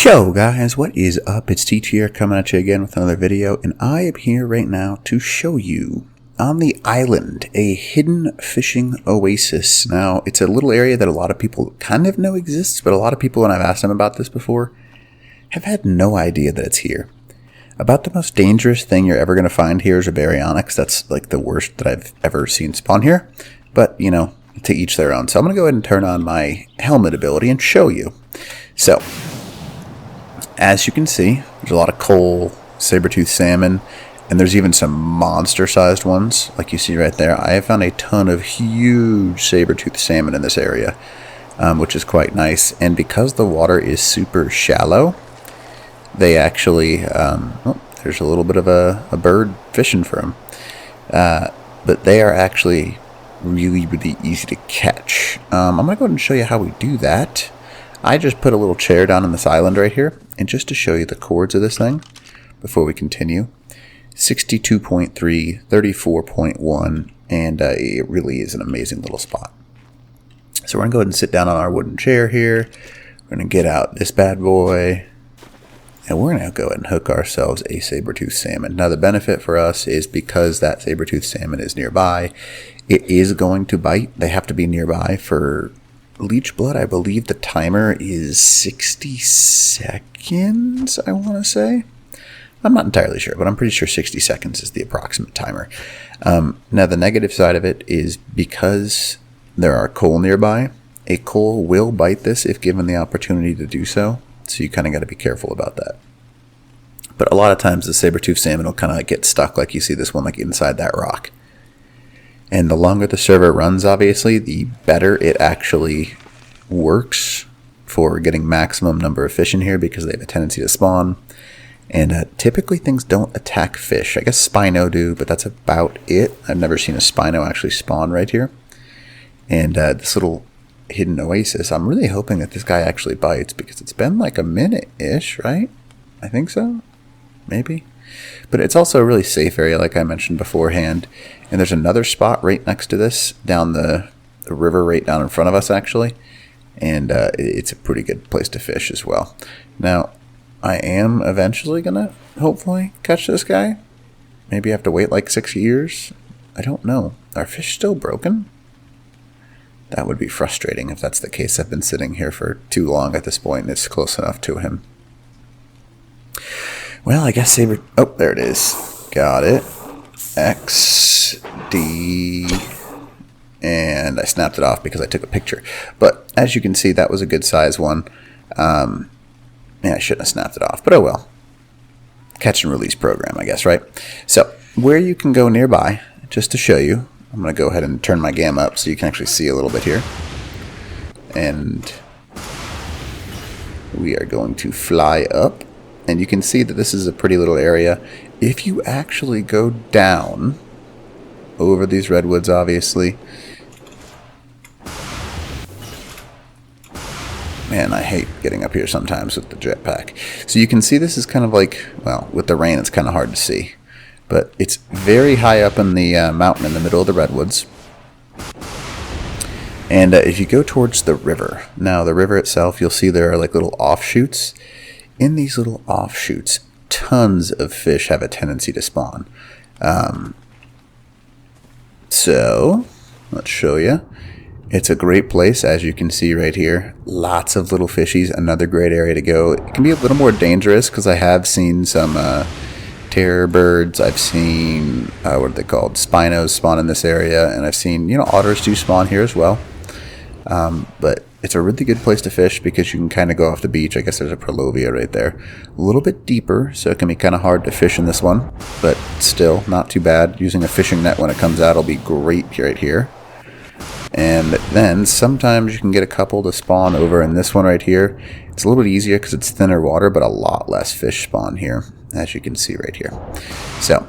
Yo guys, what is up? It's Teach here coming at you again with another video, and I am here right now to show you on the island a hidden fishing oasis. Now, it's a little area that a lot of people kind of know exists, but a lot of people, when I've asked them about this before, have had no idea that it's here. About the most dangerous thing you're ever going to find here is a baryonyx. That's like the worst that I've ever seen spawn here, but you know, to each their own. So I'm going to go ahead and turn on my helmet ability and show you. So, as you can see, there's a lot of coal, saber-toothed salmon, and there's even some monster-sized ones, like you see right there. I have found a ton of huge saber-toothed salmon in this area, which is quite nice. And because the water is super shallow, they actually, there's a little bit of a bird fishing for them. But they are actually really, really easy to catch. I'm going to go ahead and show you how we do that. I just put a little chair down on this island right here, and just to show you the chords of this thing before we continue, 62.3, 34.1, and it really is an amazing little spot. So we're going to go ahead and sit down on our wooden chair here. We're going to get out this bad boy, and we're going to go ahead and hook ourselves a saber-toothed salmon. Now the benefit for us is because that saber-toothed salmon is nearby, it is going to bite. They have to be nearby for leech blood. I believe the timer is 60 seconds, I want to say. I'm not entirely sure, but I'm pretty sure 60 seconds is the approximate timer. Now, the negative side of it is because there are coal nearby, a coal will bite this if given the opportunity to do so. So you kind of got to be careful about that. But a lot of times the saber-toothed salmon will kind of get stuck, like you see this one, like inside that rock. And the longer the server runs, obviously, the better it actually works for getting maximum number of fish in here because they have a tendency to spawn. And typically things don't attack fish. I guess Spino do, but that's about it. I've never seen a Spino actually spawn right here. And this little hidden oasis, I'm really hoping that this guy actually bites because it's been like a minute-ish, right? I think so. Maybe. But it's also a really safe area, like I mentioned beforehand. And there's another spot right next to this, down the river right down in front of us, actually. And it's a pretty good place to fish as well. Now, I am eventually going to, hopefully, catch this guy. Maybe I have to wait like 6 years. I don't know. Are fish still broken? That would be frustrating if that's the case. I've been sitting here for too long at this point, and it's close enough to him. Well, I guess saber... Oh, there it is. Got it. X, D, and I snapped it off because I took a picture. But as you can see, that was a good size one. Yeah, I shouldn't have snapped it off, but oh well. Catch and release program, I guess, right? So, where you can go nearby, just to show you, I'm going to go ahead and turn my gamma up so you can actually see a little bit here. And we are going to fly up. And you can see that this is a pretty little area. If you actually go down over these redwoods, obviously. Man, I hate getting up here sometimes with the jetpack. So you can see this is kind of like, well, with the rain it's kind of hard to see. But it's very high up in the mountain in the middle of the redwoods. And if you go towards the river, now the river itself, you'll see there are like little offshoots. In these little offshoots, tons of fish have a tendency to spawn. So, let's show you. It's a great place, as you can see right here. Lots of little fishies, another great area to go. It can be a little more dangerous because I have seen some terror birds. I've seen, what are they called? Spinos spawn in this area. And I've seen, you know, otters do spawn here as well. But it's a really good place to fish because you can kind of go off the beach. I guess there's a Prolovia right there. A little bit deeper, so it can be kind of hard to fish in this one. But still, not too bad. Using a fishing net when it comes out will be great right here. And then sometimes you can get a couple to spawn over in this one right here. It's a little bit easier because it's thinner water, but a lot less fish spawn here, as you can see right here. So,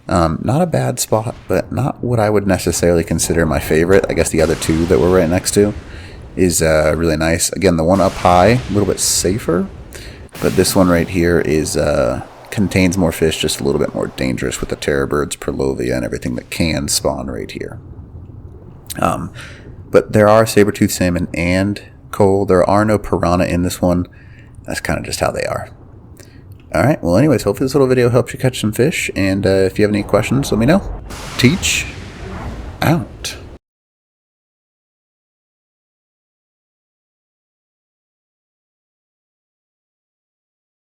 not a bad spot, but not what I would necessarily consider my favorite. I guess the other two that we're right next to is really nice. Again, the one up high, a little bit safer, but this one right here is contains more fish, just a little bit more dangerous with the terror birds, Prolovia, and everything that can spawn right here. But there are saber-toothed salmon and coal. There are no piranha in this one. That's kind of just how they are. Alright, well anyways, hopefully this little video helps you catch some fish, and if you have any questions, let me know. Teach out.